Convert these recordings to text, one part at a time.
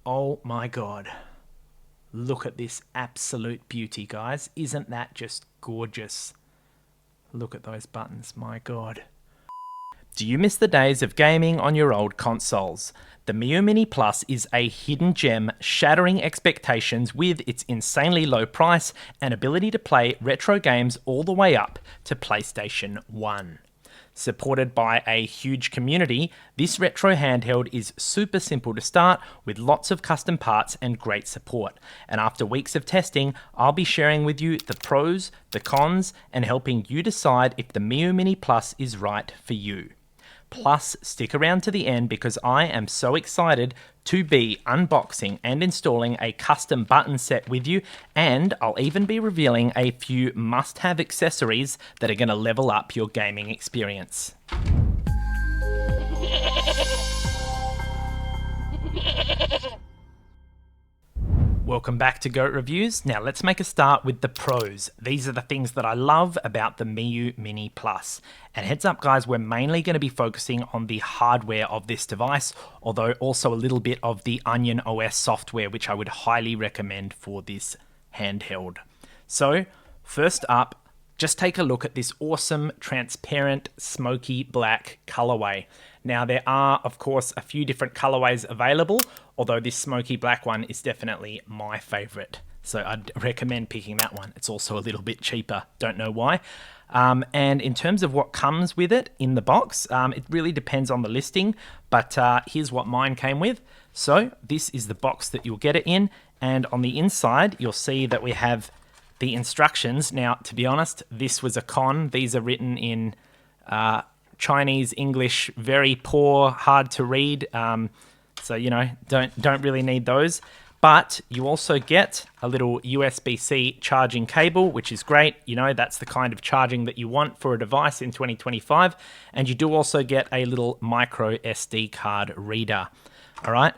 Oh my god. Look at this absolute beauty, guys. Isn't that just gorgeous? Look at those buttons, my god. Do you miss the days of gaming on your old consoles? The Miyoo Mini Plus is a hidden gem, shattering expectations with its insanely low price and ability to play retro games all the way up to PlayStation 1. Supported by a huge community, this retro handheld is super simple to start with lots of custom parts and great support. And after weeks of testing, I'll be sharing with you the pros, the cons, and helping you decide if the Miyoo Mini Plus is right for you. Plus, stick around to the end because I am so excited to be unboxing and installing a custom button set with you, and I'll even be revealing a few must-have accessories that are going to level up your gaming experience. Welcome back to Goat Reviews. Now let's make a start with the pros. These are the things that I love about the Miyoo Mini Plus. And heads up guys, we're mainly going to be focusing on the hardware of this device, although also a little bit of the Onion OS software, which I would highly recommend for this handheld. So first up, just take a look at this awesome transparent smoky black colorway. Now there are of course a few different colorways available, although this smoky black one is definitely my favorite. So I'd recommend picking that one. It's also a little bit cheaper, don't know why. And in terms of what comes with it in the box, it really depends on the listing, but here's what mine came with. So this is the box that you'll get it in, and on the inside you'll see that we have the instructions. Now, to be honest, this was a con. These are written in Chinese, English, very poor, hard to read. So, you know, don't really need those. But you also get a little USB-C charging cable, which is great. You know, that's the kind of charging that you want for a device in 2025. And you do also get a little micro SD card reader. All right.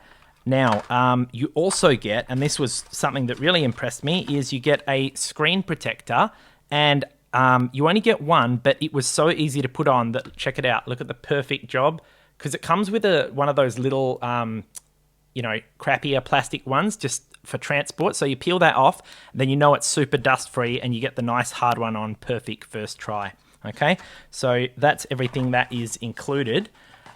Now, you also get, and this was something that really impressed me, is you get a screen protector, and you only get one, but it was so easy to put on that, check it out, look at the perfect job, because it comes with one of those little, you know, crappier plastic ones just for transport. So you peel that off, then you know it's super dust free, and you get the nice hard one on perfect first try. Okay, so that's everything that is included.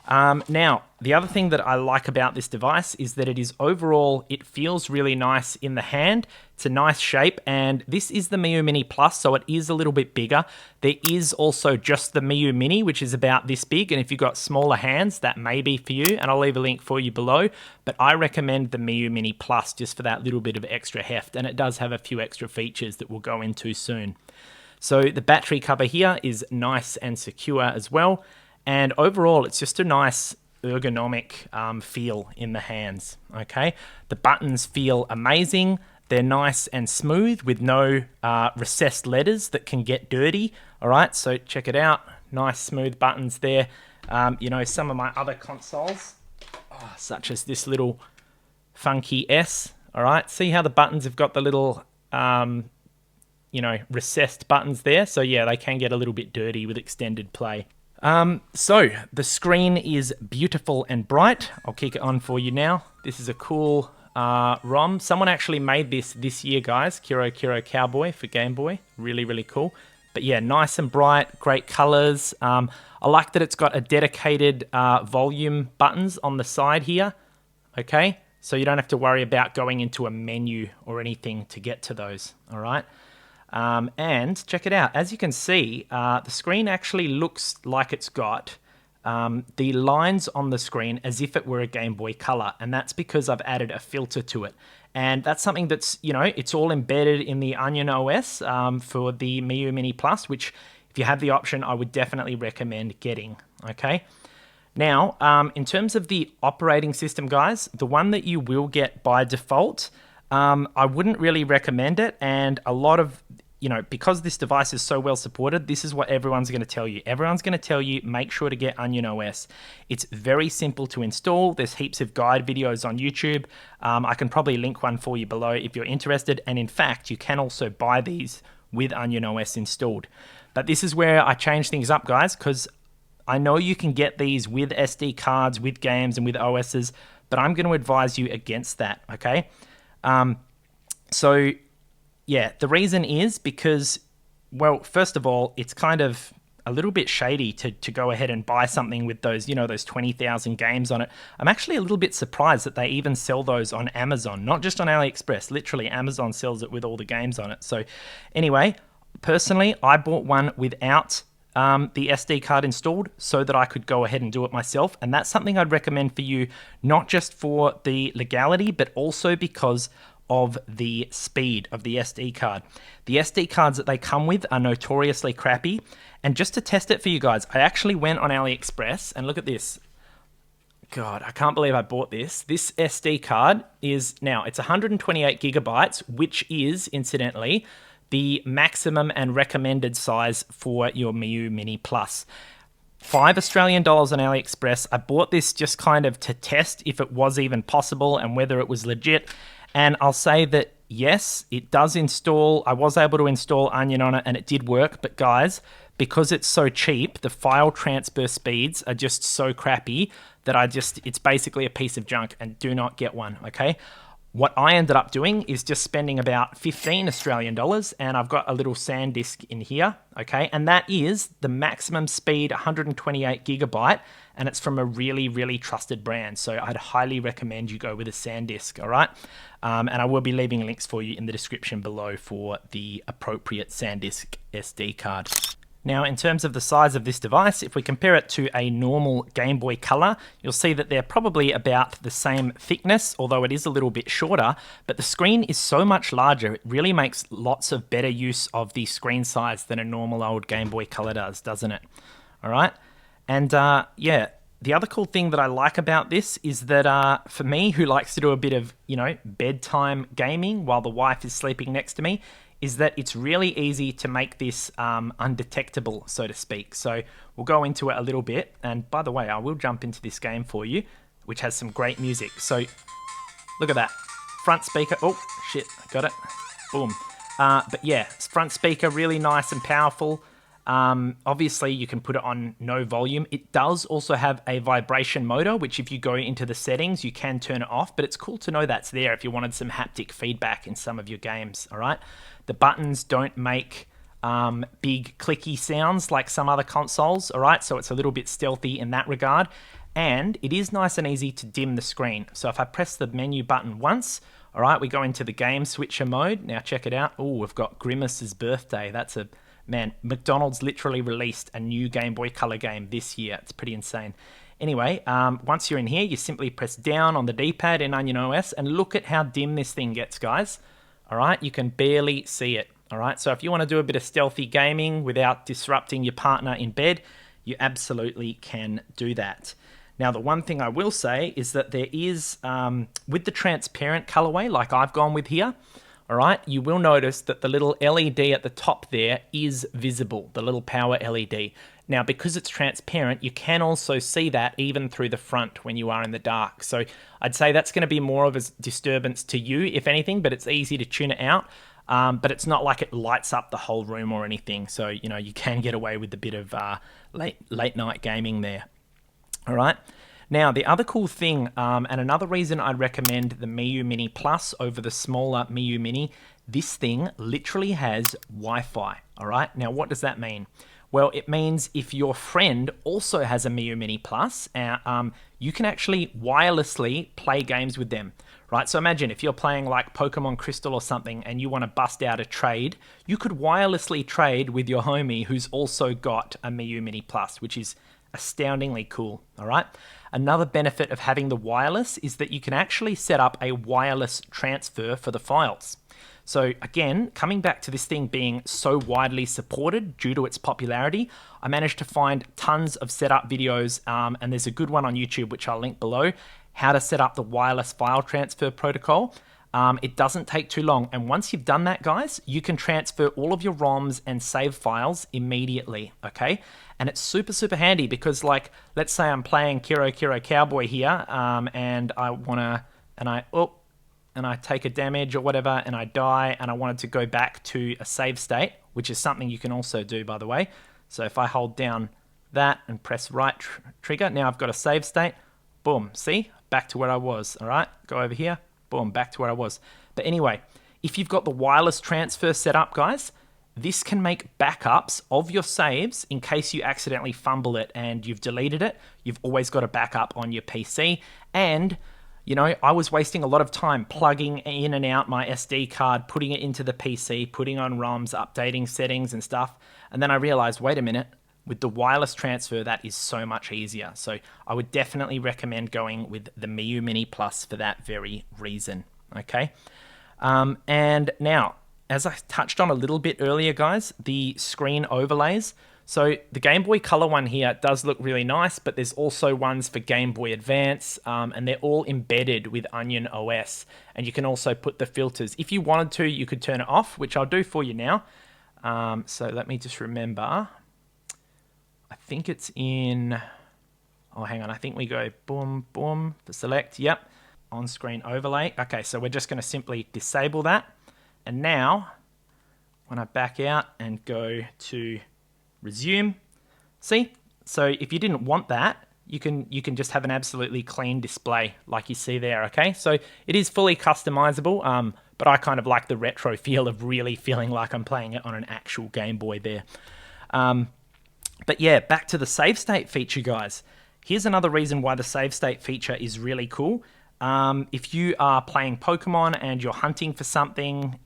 Now, the other thing that I like about this device is that it is overall, it feels really nice in the hand. It's a nice shape, and this is the Miyoo Mini Plus, so it is a little bit bigger. There is also just the Miyoo Mini, which is about this big, and if you've got smaller hands, that may be for you, and I'll leave a link for you below, but I recommend the Miyoo Mini Plus just for that little bit of extra heft, and it does have a few extra features that we'll go into soon. So the battery cover here is nice and secure as well. And overall, it's just a nice ergonomic feel in the hands, okay? The buttons feel amazing. They're nice and smooth with no recessed letters that can get dirty, all right? So check it out. Nice smooth buttons there. You know, some of my other consoles, such as this little funky S, all right? See how the buttons have got the little, you know, recessed buttons there? So yeah, they can get a little bit dirty with extended play. So the screen is beautiful and bright. I'll kick it on for you now. This is a cool ROM. Someone actually made this year, guys. Kiro Cowboy for Game Boy. Really, really cool. But yeah, nice and bright, great colors. I like that it's got a dedicated volume buttons on the side here. Okay, so you don't have to worry about going into a menu or anything to get to those. All right. And check it out. As you can see, the screen actually looks like it's got the lines on the screen as if it were a Game Boy Color, and that's because I've added a filter to it. And that's something that's, you know, it's all embedded in the Onion OS for the Miyoo Mini Plus, which if you have the option, I would definitely recommend getting, okay? Now, in terms of the operating system, guys, the one that you will get by default, I wouldn't really recommend it, and a lot of, you know, because this device is so well supported, this is what everyone's going to tell you. Everyone's going to tell you, make sure to get Onion OS. It's very simple to install. There's heaps of guide videos on YouTube. I can probably link one for you below if you're interested, and in fact, you can also buy these with Onion OS installed. But this is where I change things up, guys, because I know you can get these with SD cards, with games, and with OSs, but I'm going to advise you against that, okay? So yeah, the reason is because, well, first of all, it's kind of a little bit shady to go ahead and buy something with those, those 20,000 games on it. I'm actually a little bit surprised that they even sell those on Amazon, not just on AliExpress. Literally, Amazon sells it with all the games on it. So anyway, personally, I bought one without the SD card installed so that I could go ahead and do it myself. And that's something I'd recommend for you, not just for the legality, but also because of the speed of the SD card. The SD cards that they come with are notoriously crappy. And just to test it for you guys, I actually went on AliExpress and look at this. God, I can't believe I bought this. This SD card is now, it's 128 gigabytes, which is, incidentally, the maximum and recommended size for your Miyoo Mini Plus. $5 Australian on AliExpress. I bought this just kind of to test if it was even possible and whether it was legit. And I'll say that, yes, it does install. I was able to install Onion on it and it did work. But guys, because it's so cheap, the file transfer speeds are just so crappy that it's basically a piece of junk, and do not get one, okay? What I ended up doing is just spending about 15 Australian dollars, and I've got a little SanDisk in here, okay? And that is the maximum speed, 128 gigabyte, and it's from a really, really trusted brand. So I'd highly recommend you go with a SanDisk, all right? And I will be leaving links for you in the description below for the appropriate SanDisk SD card. Now, in terms of the size of this device, if we compare it to a normal Game Boy Color, you'll see that they're probably about the same thickness, although it is a little bit shorter, but the screen is so much larger, it really makes lots of better use of the screen size than a normal old Game Boy Color does, doesn't it? All right. And yeah, the other cool thing that I like about this is that for me, who likes to do a bit of, bedtime gaming while the wife is sleeping next to me, is that it's really easy to make this undetectable, so to speak. So we'll go into it a little bit. And by the way, I will jump into this game for you, which has some great music. So look at that. Front speaker. Oh, shit. Got it. Boom. But yeah, front speaker, really nice and powerful. Obviously, you can put it on no volume. It does also have a vibration motor, which if you go into the settings, you can turn it off. But it's cool to know that's there if you wanted some haptic feedback in some of your games, all right? The buttons don't make big clicky sounds like some other consoles, all right? So it's a little bit stealthy in that regard. And it is nice and easy to dim the screen. So if I press the menu button once, all right, we go into the game switcher mode. Now check it out. Oh, we've got Grimace's birthday. That's a... Man, McDonald's literally released a new Game Boy Color game this year. It's pretty insane. Anyway, once you're in here, you simply press down on the D-pad in Onion OS, and look at how dim this thing gets, guys. All right, you can barely see it. All right, so if you want to do a bit of stealthy gaming without disrupting your partner in bed, you absolutely can do that. Now, the one thing I will say is that there is, with the transparent colorway, like I've gone with here, all right, you will notice that the little LED at the top there is visible, the little power LED. Now, because it's transparent, you can also see that even through the front when you are in the dark. So I'd say that's going to be more of a disturbance to you, if anything, but it's easy to tune it out. But it's not like it lights up the whole room or anything. So, you can get away with a bit of late night gaming there. All right. Now, the other cool thing, and another reason I'd recommend the Miyoo Mini Plus over the smaller Miyoo Mini, this thing literally has Wi-Fi, all right? Now, what does that mean? Well, it means if your friend also has a Miyoo Mini Plus, you can actually wirelessly play games with them, right? So imagine if you're playing like Pokemon Crystal or something and you want to bust out a trade, you could wirelessly trade with your homie who's also got a Miyoo Mini Plus, which is astoundingly cool, all right? Another benefit of having the wireless is that you can actually set up a wireless transfer for the files. So again, coming back to this thing being so widely supported due to its popularity, I managed to find tons of setup videos, and there's a good one on YouTube, which I'll link below, how to set up the wireless file transfer protocol. It doesn't take too long. And once you've done that, guys, you can transfer all of your ROMs and save files immediately, okay? And it's super, super handy because, like, let's say I'm playing Kiro Kiro Cowboy here, and I want to, and I take a damage or whatever, and I die, and I wanted to go back to a save state, which is something you can also do, by the way. So if I hold down that and press right trigger, now I've got a save state. Boom, see? back to where I was. All right, go over here, boom, back to where I was. But anyway, if you've got the wireless transfer set up, guys, this can make backups of your saves in case you accidentally fumble it and you've deleted it. You've always got a backup on your PC. And, you know, I was wasting a lot of time plugging in and out my SD card, putting it into the PC, putting on ROMs, updating settings and stuff. And then I realized, wait a minute, with the wireless transfer, that is so much easier. So I would definitely recommend going with the Miyoo Mini Plus for that very reason, okay? And now, as I touched on a little bit earlier, guys, the screen overlays. So the Game Boy Color one here does look really nice, but there's also ones for Game Boy Advance, and they're all embedded with Onion OS. And you can also put the filters. If you wanted to, you could turn it off, which I'll do for you now. So let me just remember. I think it's in... Oh, hang on. I think we go boom, boom for select. Yep. On-screen overlay. Okay, so we're just going to simply disable that. And now, when I back out and go to resume, see? So if you didn't want that, you can just have an absolutely clean display like you see there, okay? So it is fully customizable, but I kind of like the retro feel of really feeling like I'm playing it on an actual Game Boy there. But yeah, back to the save state feature, guys. Here's another reason why the save state feature is really cool. If you are playing Pokemon and you're hunting for something,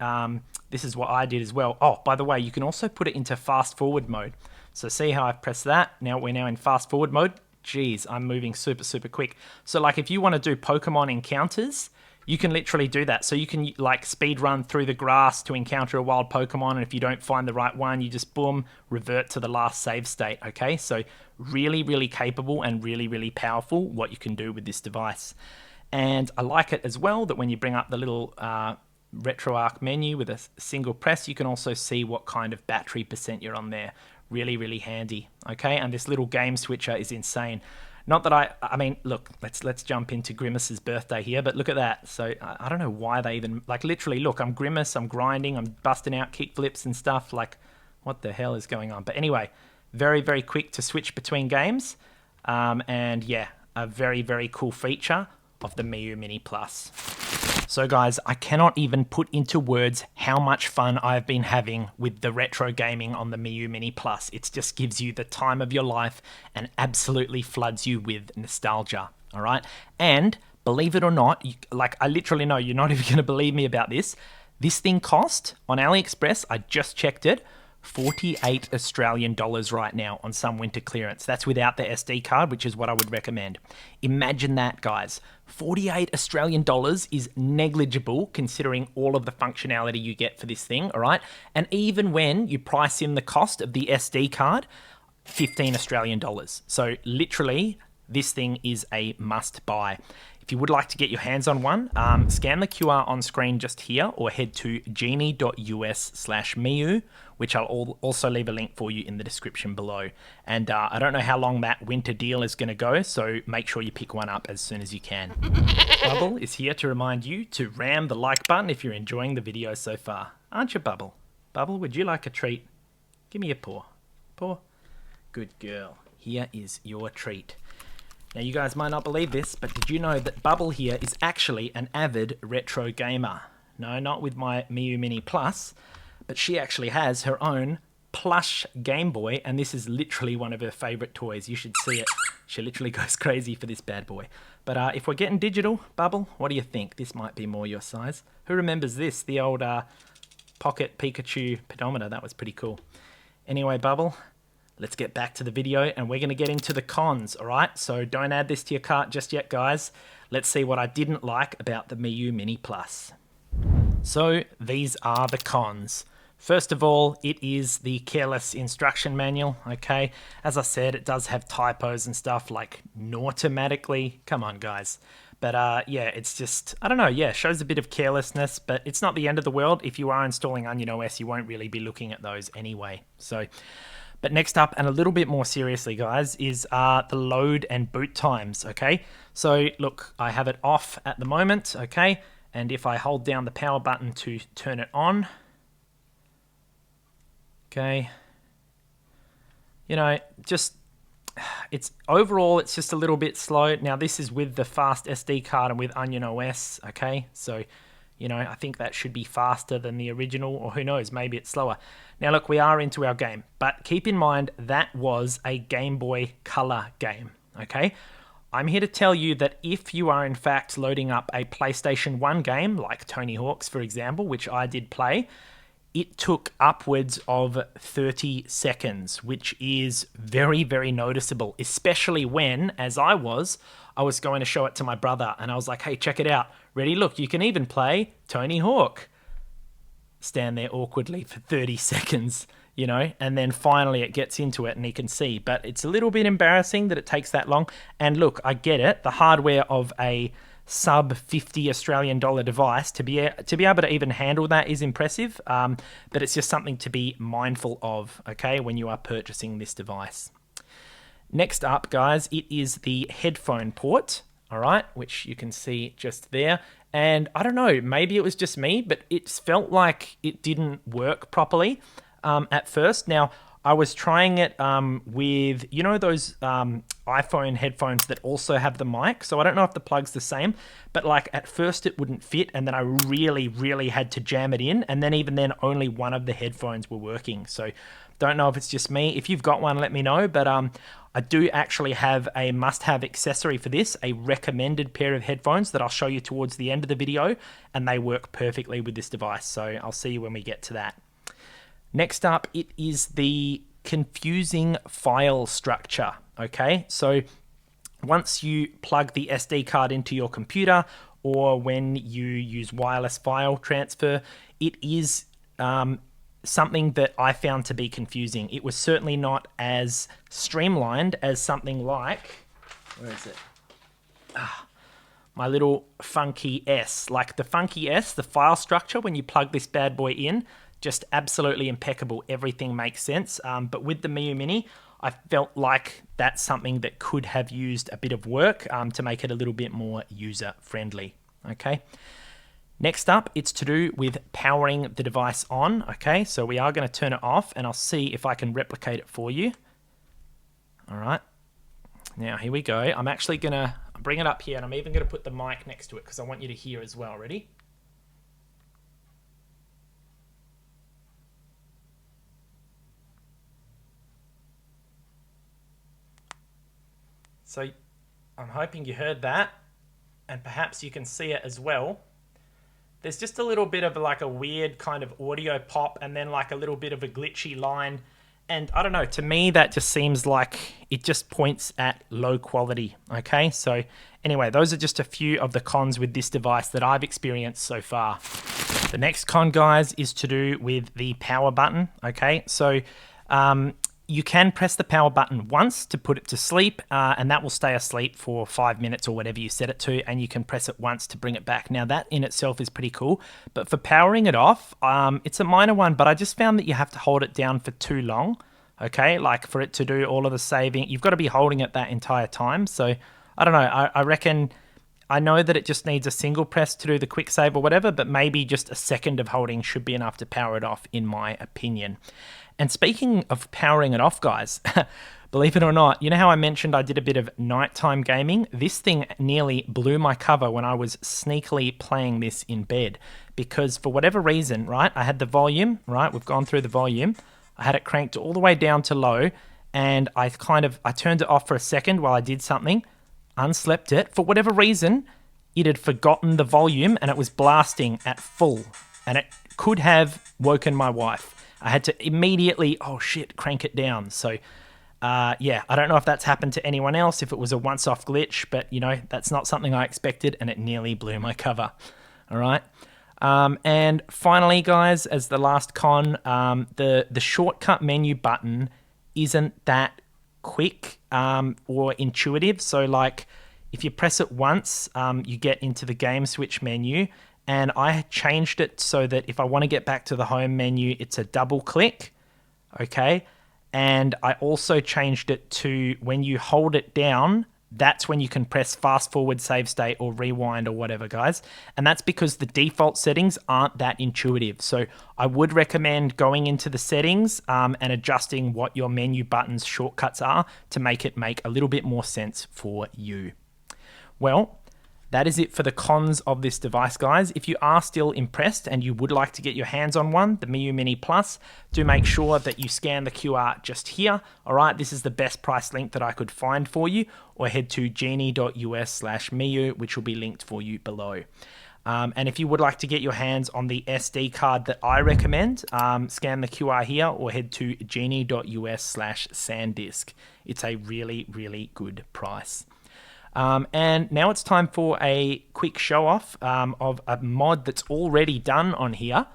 this is what I did as well. Oh, by the way, you can also put it into fast forward mode. So see how I've pressed that? Now we're now in fast forward mode. Geez, I'm moving super, super quick. So like if you want to do Pokemon encounters, you can literally do that. So you can like speed run through the grass to encounter a wild Pokemon. And if you don't find the right one, you just boom, revert to the last save state. Okay, so really, really capable and really, really powerful what you can do with this device. And I like it as well that when you bring up the little RetroArch menu with a single press, you can also see what kind of battery percent you're on there. Really, really handy. Okay, and this little game switcher is insane. Not that I mean, look, let's jump into Grimace's birthday here, but look at that. So I don't know why they even, like literally, look, I'm Grimace, I'm grinding, I'm busting out kick flips and stuff. Like, what the hell is going on? But anyway, very, very quick to switch between games. And yeah, a very, very cool feature of the Miyoo Mini Plus. So guys, I cannot even put into words how much fun I've been having with the retro gaming on the Miyoo Mini Plus. It just gives you the time of your life and absolutely floods you with nostalgia, all right? And believe it or not, like I literally know you're not even going to believe me about this. This thing cost, on AliExpress, I just checked it, 48 Australian dollars right now on some winter clearance. That's without the SD card, which is what I would recommend. Imagine that, guys. 48 Australian dollars is negligible considering all of the functionality you get for this thing, all right? And even when you price in the cost of the SD card, 15 Australian dollars. So literally, this thing is a must buy. If you would like to get your hands on one, scan the QR on screen just here or head to genie.us/Miyoo, which I'll also leave a link for you in the description below. And I don't know how long that winter deal is going to go, so make sure you pick one up as soon as you can. Bubble is here to remind you to ram the like button if you're enjoying the video so far. Aren't you, Bubble? Bubble, would you like a treat? Give me a paw. Paw? Good girl. Here is your treat. Now, you guys might not believe this, but did you know that Bubble here is actually an avid retro gamer? No, not with my Miyoo Mini Plus, but she actually has her own plush Game Boy, and this is literally one of her favorite toys. You should see it. She literally goes crazy for this bad boy. But if we're getting digital, Bubble, what do you think? This might be more your size. Who remembers this? The old Pocket Pikachu pedometer. That was pretty cool. Anyway, Bubble, let's get back to the video and we're going to get into the cons, all right? So don't add this to your cart just yet, guys. Let's see what I didn't like about the Miyoo Mini Plus. So these are the cons. First of all, it is the careless instruction manual, okay? As I said, it does have typos and stuff like automatically. Come on, guys. But yeah, it's just, I don't know, yeah, shows a bit of carelessness, but it's not the end of the world. If you are installing Onion OS, you won't really be looking at those anyway. So, but next up, and a little bit more seriously, guys, is the load and boot times, okay? So look, I have it off at the moment, okay? And if I hold down the power button to turn it on, okay, you know, just it's overall, it's just a little bit slow. Now, this is with the fast SD card and with Onion OS, okay? So, you know, I think that should be faster than the original, or who knows, maybe it's slower. Now, look, we are into our game, but keep in mind that was a Game Boy Color game, okay? I'm here to tell you that if you are in fact loading up a PlayStation 1 game, like Tony Hawk's, for example, which I did play, it took upwards of 30 seconds, which is very, very noticeable, especially when, as I was going to show it to my brother, and I was like, hey, check it out. Ready? Look, you can even play Tony Hawk. Stand there awkwardly for 30 seconds, you know, and then finally it gets into it and he can see. But it's a little bit embarrassing that it takes that long. And look, I get it. The hardware of a sub 50 Australian dollar device to be able to even handle that is impressive, but it's just something to be mindful of, okay, when you are purchasing this device. Next up, guys, it is the headphone port, all right, which you can see just there. And I don't know, maybe it was just me, but it felt like it didn't work properly at first. Now, I was trying it with, you know, those iPhone headphones that also have the mic. So I don't know if the plug's the same, but like at first it wouldn't fit, and then I really, really had to jam it in. And then even then, only one of the headphones were working. So don't know if it's just me. If you've got one, let me know. But I do actually have a must-have accessory for this, a recommended pair of headphones that I'll show you towards the end of the video, and they work perfectly with this device. So I'll see you when we get to that. Next up, it is the confusing file structure, okay? So once you plug the SD card into your computer, or when you use wireless file transfer, it is something that I found to be confusing. It was certainly not as streamlined as something like, where is it? My little Funky S. Like the Funky S, the file structure, when you plug this bad boy in, just absolutely impeccable. Everything makes sense. But with the Miyoo Mini, I felt like that's something that could have used a bit of work to make it a little bit more user-friendly, okay? Next up, it's to do with powering the device on, okay? So we are going to turn it off, and I'll see if I can replicate it for you. All right. Now, here we go. I'm actually going to bring it up here, and I'm even going to put the mic next to it because I want you to hear as well. Ready? So I'm hoping you heard that, and perhaps you can see it as well. There's just a little bit of like a weird kind of audio pop, and then like a little bit of a glitchy line. And I don't know, to me that just seems like it just points at low quality, okay? So anyway, those are just a few of the cons with this device that I've experienced so far. The next con, guys, is to do with the power button, okay? So you can press the power button once to put it to sleep, and that will stay asleep for 5 minutes or whatever you set it to, and you can press it once to bring it back. Now, that in itself is pretty cool, but for powering it off, it's a minor one, but I just found that you have to hold it down for too long, okay? Like, for it to do all of the saving, you've got to be holding it that entire time, so I don't know, I reckon, I know that it just needs a single press to do the quick save or whatever, but maybe just a second of holding should be enough to power it off, in my opinion. And speaking of powering it off, guys, believe it or not, you know how I mentioned I did a bit of nighttime gaming? This thing nearly blew my cover when I was sneakily playing this in bed. Because for whatever reason, right, I had the volume, right, we've gone through the volume. I had it cranked all the way down to low, and I turned it off for a second while I did something, unslept it. For whatever reason, it had forgotten the volume and it was blasting at full. And it could have woken my wife. I had to immediately, oh shit, crank it down. So, yeah, I don't know if that's happened to anyone else, if it was a once-off glitch, but, you know, that's not something I expected, and it nearly blew my cover. All right? And finally, guys, as the last con, the shortcut menu button isn't that quick or intuitive. So, like, if you press it once, you get into the game switch menu, and I changed it so that if I want to get back to the home menu, it's a double click, okay? And I also changed it to when you hold it down, that's when you can press fast forward, save state, or rewind or whatever, guys. And that's because the default settings aren't that intuitive. So I would recommend going into the settings and adjusting what your menu buttons shortcuts are to make it make a little bit more sense for you. Well, that is it for the cons of this device, guys. If you are still impressed and you would like to get your hands on one, the Miyoo Mini Plus, do make sure that you scan the QR just here. All right, this is the best price link that I could find for you, or head to genie.us/Miyoo, which will be linked for you below. And if you would like to get your hands on the SD card that I recommend, scan the QR here or head to genie.us/SanDisk. It's a really, really good price. And now it's time for a quick show off of a mod that's already done on here,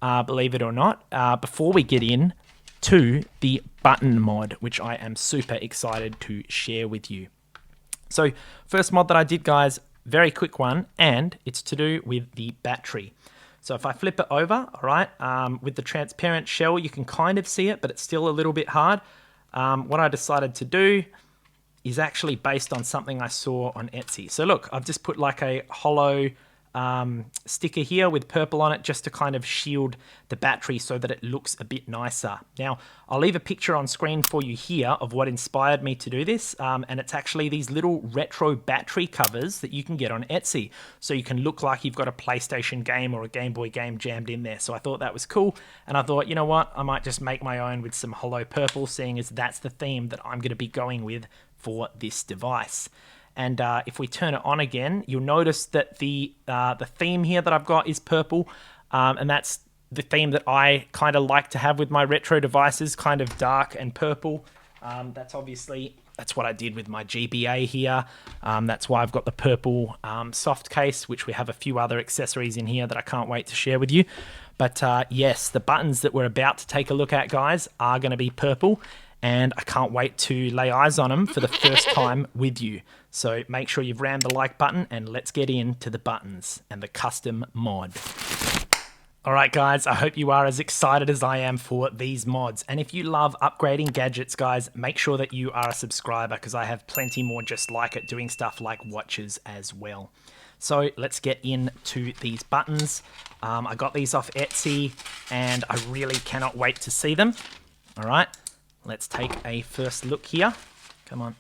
believe it or not, before we get in to the button mod, which I am super excited to share with you. So first mod that I did, guys, very quick one, and it's to do with the battery. So if I flip it over, all right, with the transparent shell, you can kind of see it, but it's still a little bit hard. What I decided to do is actually based on something I saw on Etsy. So look, I've just put like a hollow sticker here with purple on it just to kind of shield the battery so that it looks a bit nicer. Now, I'll leave a picture on screen for you here of what inspired me to do this, and it's actually these little retro battery covers that you can get on Etsy. So you can look like you've got a PlayStation game or a Game Boy game jammed in there. So I thought that was cool, and I thought, you know what, I might just make my own with some hollow purple, seeing as that's the theme that I'm gonna be going with for this device. And if we turn it on again, you'll notice that the theme here that I've got is purple, and that's the theme that I kind of like to have with my retro devices, kind of dark and purple. That's what I did with my GBA here. That's why I've got the purple soft case, which we have a few other accessories in here that I can't wait to share with you. But yes, the buttons that we're about to take a look at, guys, are going to be purple. And I can't wait to lay eyes on them for the first time with you. So make sure you've rammed the like button, and let's get into the buttons and the custom mod. All right, guys, I hope you are as excited as I am for these mods. And if you love upgrading gadgets, guys, make sure that you are a subscriber, because I have plenty more just like it, doing stuff like watches as well. So let's get into these buttons. I got these off Etsy, and I really cannot wait to see them. All right. Let's take a first look here. Come on.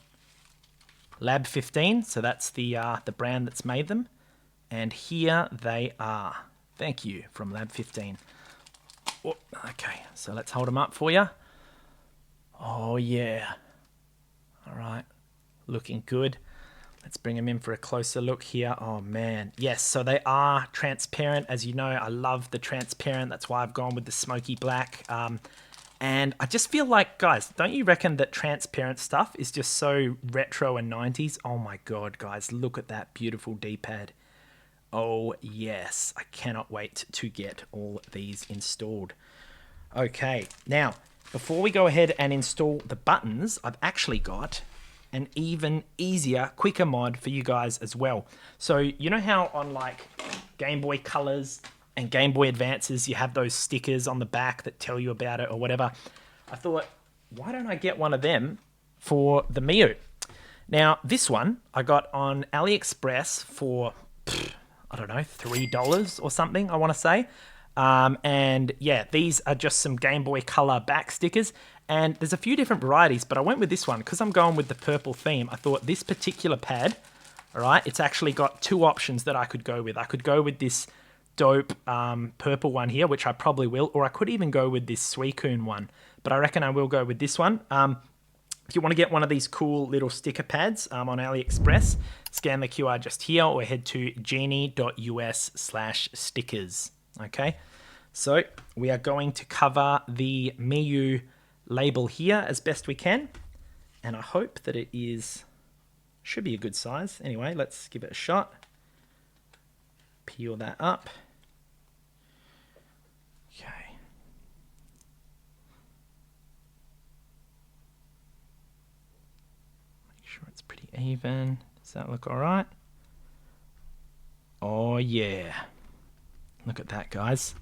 Lab 15, so that's the brand that's made them. And here they are. Thank you, from Lab 15. Oh, okay, so let's hold them up for you. Oh, yeah. All right, looking good. Let's bring them in for a closer look here. Oh, man. Yes, so they are transparent. As you know, I love the transparent. That's why I've gone with the smoky black. And I just feel like, guys, don't you reckon that transparent stuff is just so retro and 90s? Oh my God, guys, look at that beautiful D-pad. Oh yes, I cannot wait to get all these installed. Okay, now, before we go ahead and install the buttons, I've actually got an even easier, quicker mod for you guys as well. So you know how on like Game Boy Colors and Game Boy Advances, you have those stickers on the back that tell you about it or whatever. I thought, why don't I get one of them for the Miyoo? Now, this one I got on AliExpress for, I don't know, $3 or something, I want to say. And yeah, these are just some Game Boy Color back stickers. And there's a few different varieties, but I went with this one because I'm going with the purple theme. I thought this particular pad, all right, it's actually got two options that I could go with. I could go with this dope purple one here, which I probably will, or I could even go with this Suicune one, but I reckon I will go with this one. If you want to get one of these cool little sticker pads on AliExpress, scan the QR just here or head to genie.us/stickers. Okay, so we are going to cover the Miyoo label here as best we can, and I hope that it should be a good size. Anyway, let's give it a shot. Peel that up. Okay. Make sure it's pretty even. Does that look all right? Oh yeah. Look at that, guys.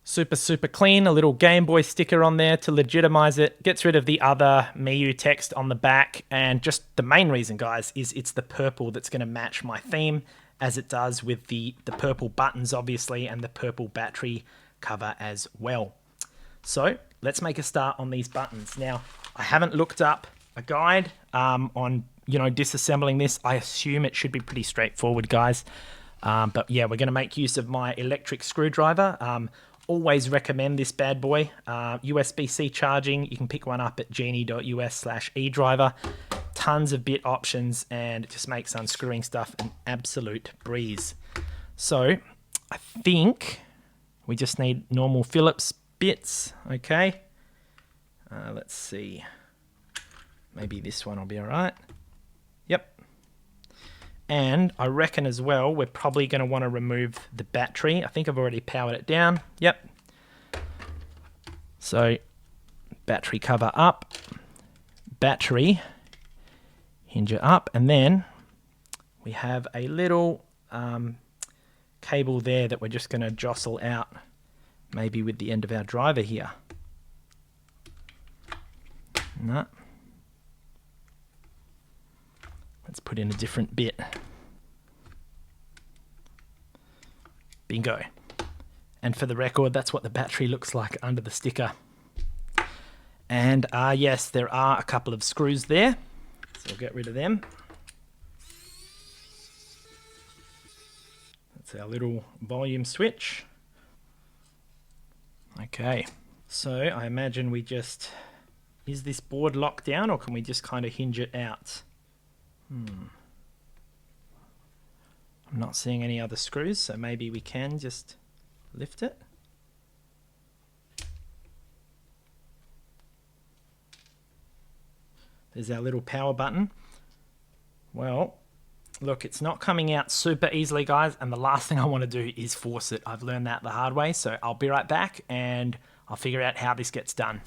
Super clean. A little Game Boy sticker on there to legitimize it. Gets rid of the other Miyoo text on the back. And just the main reason, guys, is it's the purple that's going to match my theme, as it does with the purple buttons, obviously, and the purple battery cover as well. So let's make a start on these buttons. Now, I haven't looked up a guide on, disassembling this. I assume it should be pretty straightforward, guys. But yeah, we're going to make use of my electric screwdriver. Always recommend this bad boy. USB-C charging. You can pick one up at genie.us/eDriver. Tons of bit options, and it just makes unscrewing stuff an absolute breeze. So I think we just need normal Phillips bits. Okay. Let's see. Maybe this one will be all right. Yep. And I reckon as well, we're probably going to want to remove the battery. I think I've already powered it down. Yep. So battery cover up, battery hinge it up, and then we have a little cable there that we're just going to jostle out, maybe with the end of our driver here. No. Let's put in a different bit. Bingo. And for the record, that's what the battery looks like under the sticker. And yes, there are a couple of screws there, so we'll get rid of them. That's our little volume switch. Okay, so I imagine we just... Is this board locked down, or can we just kind of hinge it out? I'm not seeing any other screws, so maybe we can just lift it. There's our little power button. Well, look, it's not coming out super easily, guys, and the last thing I want to do is force it. I've learned that the hard way, so I'll be right back and I'll figure out how this gets done.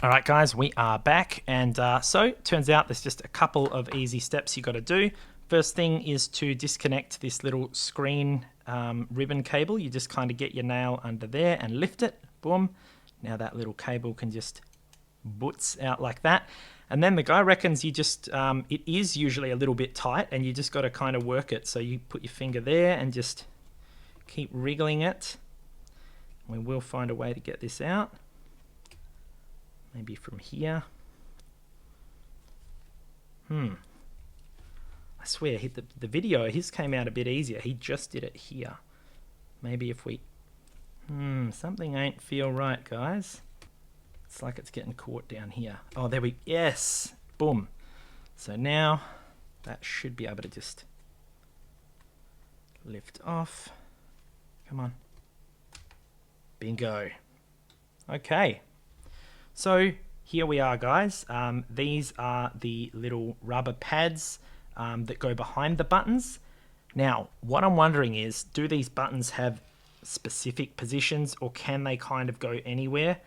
All right, guys, we are back, and so turns out there's just a couple of easy steps you got to do. First thing is to disconnect this little screen ribbon cable. You just kind of get your nail under there and lift it. Boom. Now that little cable can just boots out like that. And then the guy reckons you just, it is usually a little bit tight, and you just got to kind of work it. So you put your finger there and just keep wriggling it. We will find a way to get this out. Maybe from here. I swear, the video, his came out a bit easier. He just did it here. Maybe if we... something ain't feel right, guys. It's like it's getting caught down here. Oh, there we... Yes! Boom. So now, that should be able to just lift off. Come on. Bingo. Okay. So here we are, guys. These are the little rubber pads that go behind the buttons. Now, what I'm wondering is, do these buttons have specific positions, or can they kind of go anywhere?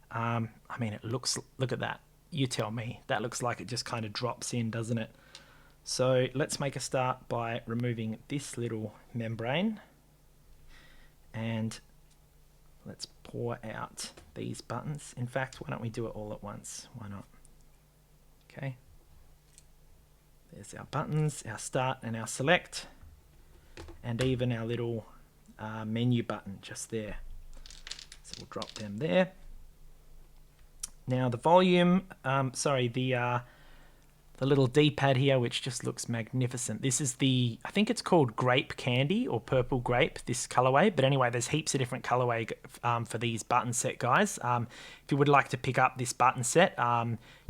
I mean, look at that. You tell me. That looks like it just kind of drops in, doesn't it? So let's make a start by removing this little membrane. And let's pour out these buttons. In fact, why don't we do it all at once? Why not? Okay. There's our buttons, our start and our select, and even our little menu button just there. So we'll drop them there. Now the volume, the little D-pad here, which just looks magnificent. This is the, I think it's called Grape Candy or Purple Grape, this colorway. But anyway, there's heaps of different colorway for these button set, guys. If you would like to pick up this button set,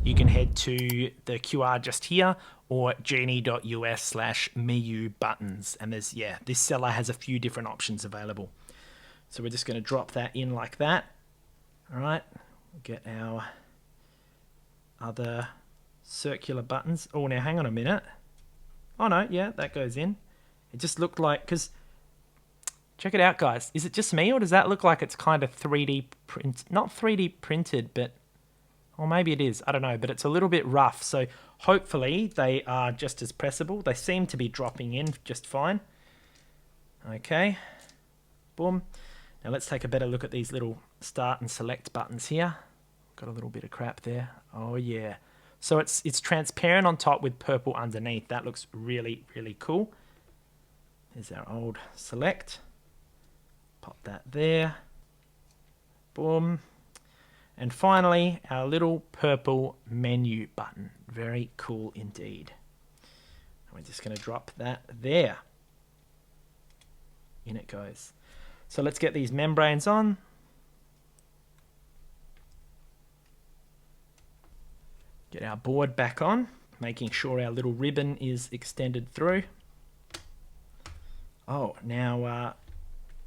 you can head to the QR just here or genie.us/Miyoo buttons. And there's, yeah, this seller has a few different options available. So we're just going to drop that in like that. All right, we'll get our other circular buttons. Oh, now hang on a minute. Oh no, yeah, that goes in. It just looked like, because check it out, guys. Is it just me, or does that look like it's kind of 3D print? Not 3D printed, but, or maybe it is, I don't know, but it's a little bit rough. So hopefully they are just as pressable. They seem to be dropping in just fine. Okay, boom. Now let's take a better look at these little start and select buttons here. Got a little bit of crap there. Oh yeah. So it's transparent on top with purple underneath. That looks really, really cool. Here's our old select. Pop that there. Boom. And finally, our little purple menu button. Very cool indeed. And we're just going to drop that there. In it goes. So let's get these membranes on. Get our board back on, making sure our little ribbon is extended through. Oh, now,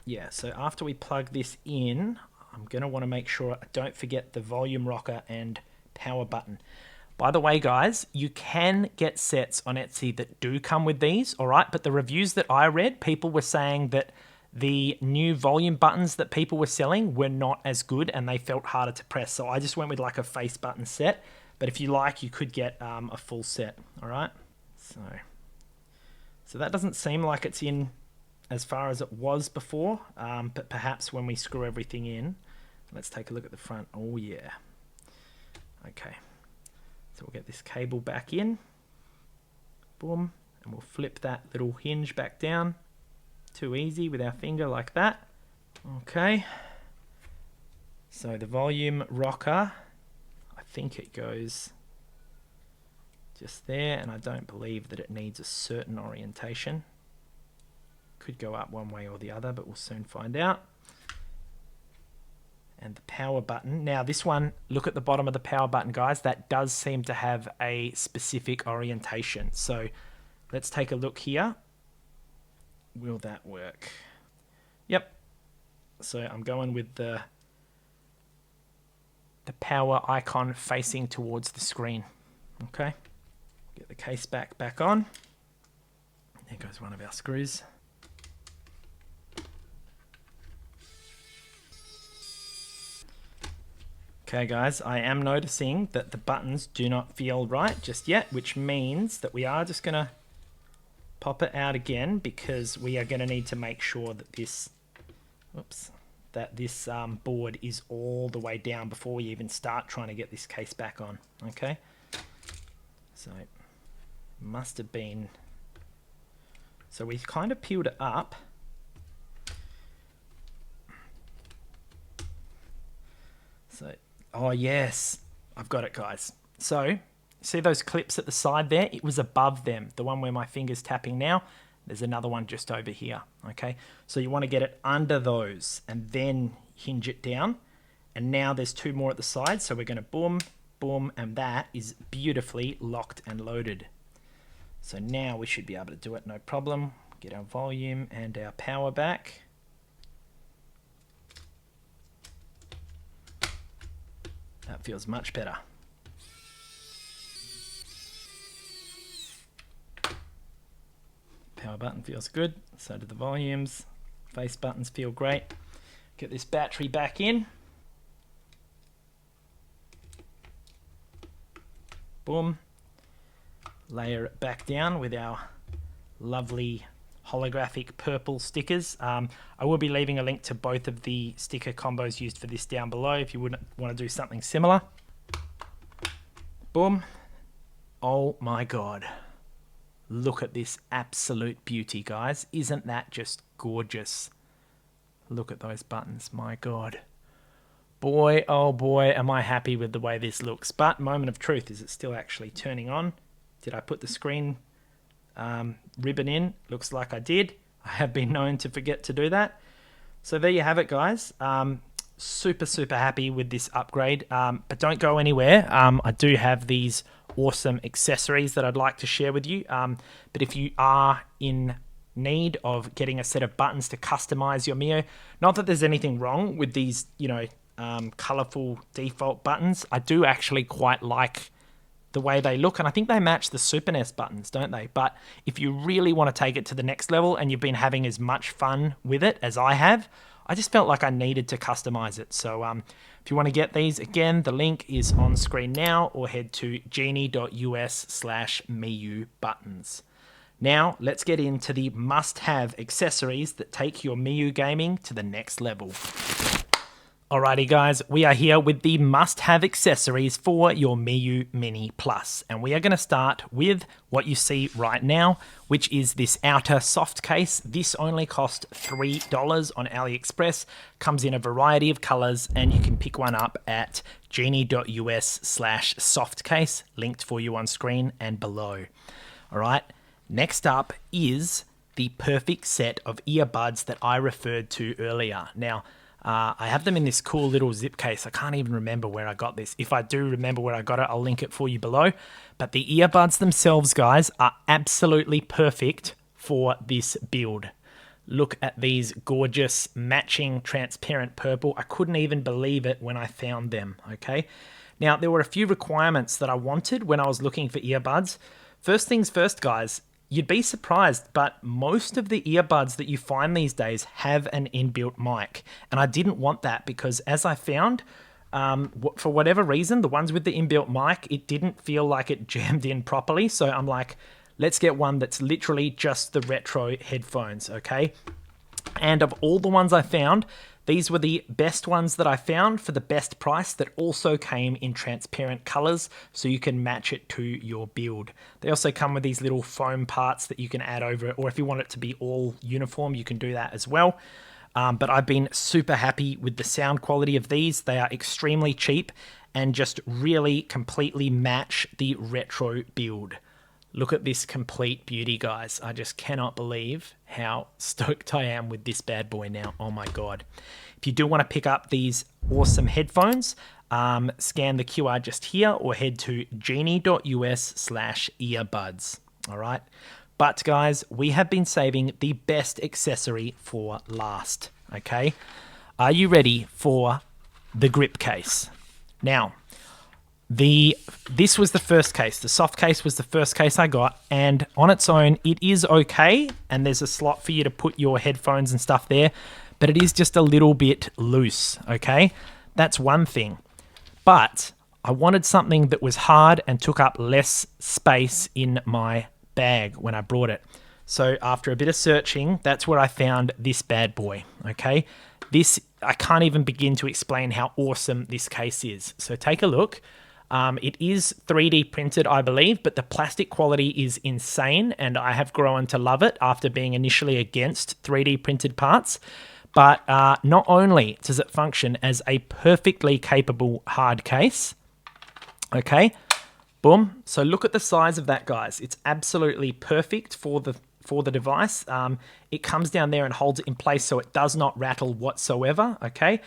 yeah, so after we plug this in, I'm going to want to make sure I don't forget the volume rocker and power button. By the way, guys, you can get sets on Etsy that do come with these, all right? But the reviews that I read, people were saying that the new volume buttons that people were selling were not as good and they felt harder to press. So I just went with like a face button set. But if you like, you could get a full set, all right? So that doesn't seem like it's in as far as it was before, but perhaps when we screw everything in, let's take a look at the front. Oh, yeah. Okay. So we'll get this cable back in. Boom. And we'll flip that little hinge back down. Too easy with our finger like that. Okay. So the volume rocker, I think it goes just there, and I don't believe that it needs a certain orientation. Could go up one way or the other, but we'll soon find out. And the power button. Now this one, look at the bottom of the power button, guys. That does seem to have a specific orientation. So let's take a look here. Will that work? Yep. So I'm going with the power icon facing towards the screen. Okay. Get the case back on. There goes one of our screws. Okay guys, I am noticing that the buttons do not feel right just yet, which means that we are just going to pop it out again, because we are going to need to make sure that this, board is all the way down before we even start trying to get this case back on. Okay, so must have been, so we kind of peeled it up. So, oh yes, I've got it, guys. So see those clips at the side there? It was above them. The one where my finger's tapping now, there's another one just over here, okay? So you want to get it under those and then hinge it down. And now there's two more at the side, so we're going to boom, boom, and that is beautifully locked and loaded. So now we should be able to do it, no problem. Get our volume and our power back. That feels much better. Power button feels good, so do the volumes. Face buttons feel great. Get this battery back in. Boom. Layer it back down with our lovely holographic purple stickers. I will be leaving a link to both of the sticker combos used for this down below if you would want to do something similar. Boom. Oh my God. Look at this absolute beauty, guys. Isn't that just gorgeous? Look at those buttons, my God. Boy, oh boy, am I happy with the way this looks. But moment of truth, is it still actually turning on? Did I put the screen ribbon in? Looks like I did. I have been known to forget to do that. So there you have it, guys. Super happy with this upgrade, but don't go anywhere. I do have these awesome accessories that I'd like to share with you, but if you are in need of getting a set of buttons to customize your Miyoo, not that there's anything wrong with these, colorful default buttons. I do actually quite like the way they look, and I think they match the Super NES buttons, don't they? But if you really want to take it to the next level and you've been having as much fun with it as I have, I just felt like I needed to customize it. So if you want to get these, again, the link is on screen now, or head to genie.us/Miyoo buttons. Now, let's get into the must-have accessories that take your Miyoo gaming to the next level. Alrighty guys, we are here with the must-have accessories for your Miyoo Mini Plus. And we are going to start with what you see right now, which is this outer soft case. This only cost $3 on AliExpress, comes in a variety of colors, and you can pick one up at genie.us/softcase, linked for you on screen and below. Alright, next up is the perfect set of earbuds that I referred to earlier. Now, I have them in this cool little zip case. I can't even remember where I got this. If I do remember where I got it, I'll link it for you below. But the earbuds themselves, guys, are absolutely perfect for this build. Look at these gorgeous matching transparent purple. I couldn't even believe it when I found them, okay? Now, there were a few requirements that I wanted when I was looking for earbuds. First things first, guys. You'd be surprised, but most of the earbuds that you find these days have an inbuilt mic. And I didn't want that because, as I found, for whatever reason, the ones with the inbuilt mic, it didn't feel like it jammed in properly. So I'm like, let's get one that's literally just the retro headphones, okay? And of all the ones I found, these were the best ones that I found for the best price that also came in transparent colors so you can match it to your build. They also come with these little foam parts that you can add over it, or if you want it to be all uniform, you can do that as well. But I've been super happy with the sound quality of these. They are extremely cheap and just really completely match the retro build. Look at this complete beauty, guys. I just cannot believe how stoked I am with this bad boy now. Oh my God. If you do want to pick up these awesome headphones, scan the QR just here or head to genie.us/earbuds. All right. But guys, we have been saving the best accessory for last. Okay. Are you ready for the grip case? Now, this was the first case. The soft case was the first case I got, and on its own, it is okay, and there's a slot for you to put your headphones and stuff there, but it is just a little bit loose, okay? That's one thing. But I wanted something that was hard and took up less space in my bag when I brought it. So after a bit of searching, that's where I found this bad boy, okay? This, I can't even begin to explain how awesome this case is. So take a look. It is 3D printed, I believe, but the plastic quality is insane, and I have grown to love it after being initially against 3D printed parts. But not only does it function as a perfectly capable hard case, okay, boom. So look at the size of that, guys. It's absolutely perfect for the device. It comes down there and holds it in place so it does not rattle whatsoever, okay?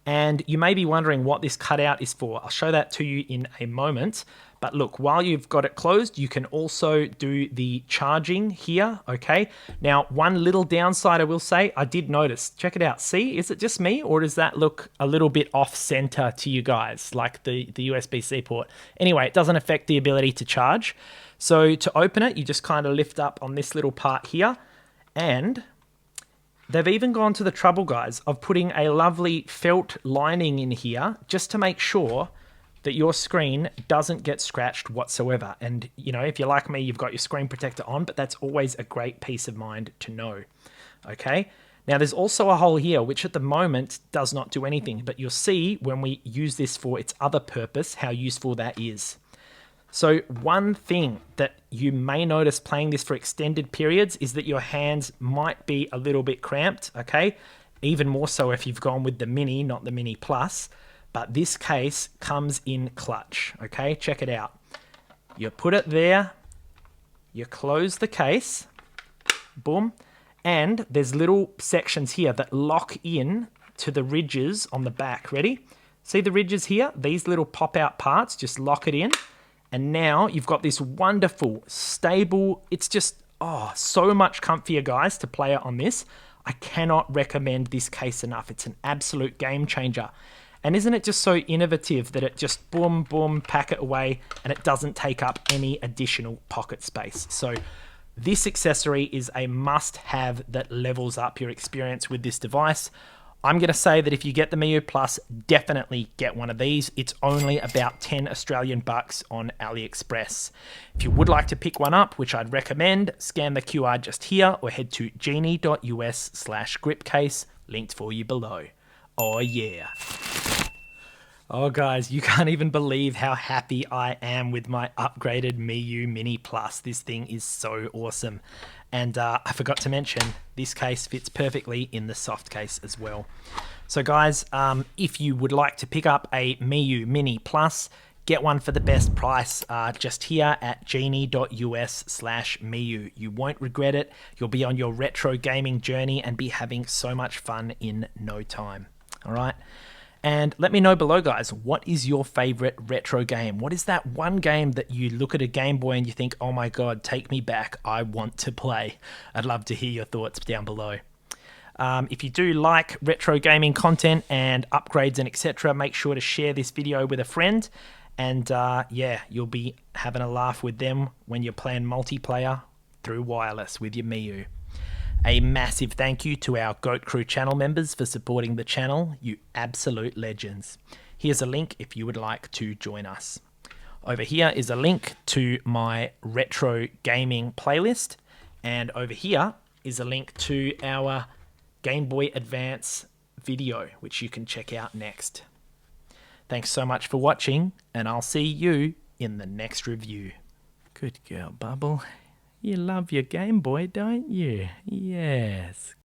And you may be wondering what this cutout is for. I'll show that to you in a moment. But look, while you've got it closed, you can also do the charging here, okay? Now, one little downside I will say, I did notice, check it out. See, is it just me, or does that look a little bit off center to you guys, like the USB-C port? Anyway, it doesn't affect the ability to charge. So to open it, you just kind of lift up on this little part here, and they've even gone to the trouble, guys, of putting a lovely felt lining in here just to make sure that your screen doesn't get scratched whatsoever. And, you know, if you're like me, you've got your screen protector on, but that's always a great peace of mind to know, okay? Now, there's also a hole here, which at the moment does not do anything, but you'll see when we use this for its other purpose, how useful that is. So one thing that you may notice playing this for extended periods is that your hands might be a little bit cramped, okay? Even more so if you've gone with the Mini, not the Mini Plus. But this case comes in clutch, okay? Check it out. You put it there, you close the case, boom, and there's little sections here that lock in to the ridges on the back. Ready? See the ridges here? These little pop-out parts, just lock it in. And now you've got this wonderful, stable, it's just, so much comfier, guys, to play it on this. I cannot recommend this case enough. It's an absolute game changer. And isn't it just so innovative that it just boom, boom, pack it away, and it doesn't take up any additional pocket space. So this accessory is a must-have that levels up your experience with this device. I'm going to say that if you get the Miyoo Plus, definitely get one of these. It's only about 10 Australian bucks on AliExpress. If you would like to pick one up, which I'd recommend, scan the QR just here or head to genie.us/gripcase, linked for you below. Oh yeah. Oh guys, you can't even believe how happy I am with my upgraded Miyoo Mini Plus. This thing is so awesome. And I forgot to mention, this case fits perfectly in the soft case as well. So guys, if you would like to pick up a Miyoo Mini Plus, get one for the best price just here at genie.us/Miyoo. You won't regret it. You'll be on your retro gaming journey and be having so much fun in no time. All right. And let me know below, guys, what is your favorite retro game? What is that one game that you look at a Game Boy and you think, oh my God, take me back, I want to play? I'd love to hear your thoughts down below. If you do like retro gaming content and upgrades and etc., make sure to share this video with a friend. And yeah, you'll be having a laugh with them when you're playing multiplayer through wireless with your Miyoo. A massive thank you to our Goat Crew channel members for supporting the channel, you absolute legends. Here's a link if you would like to join us. Over here is a link to my retro gaming playlist, and over here is a link to our Game Boy Advance video, which you can check out next. Thanks so much for watching, and I'll see you in the next review. Good girl, Bubble. You love your Game Boy, don't you? Yes.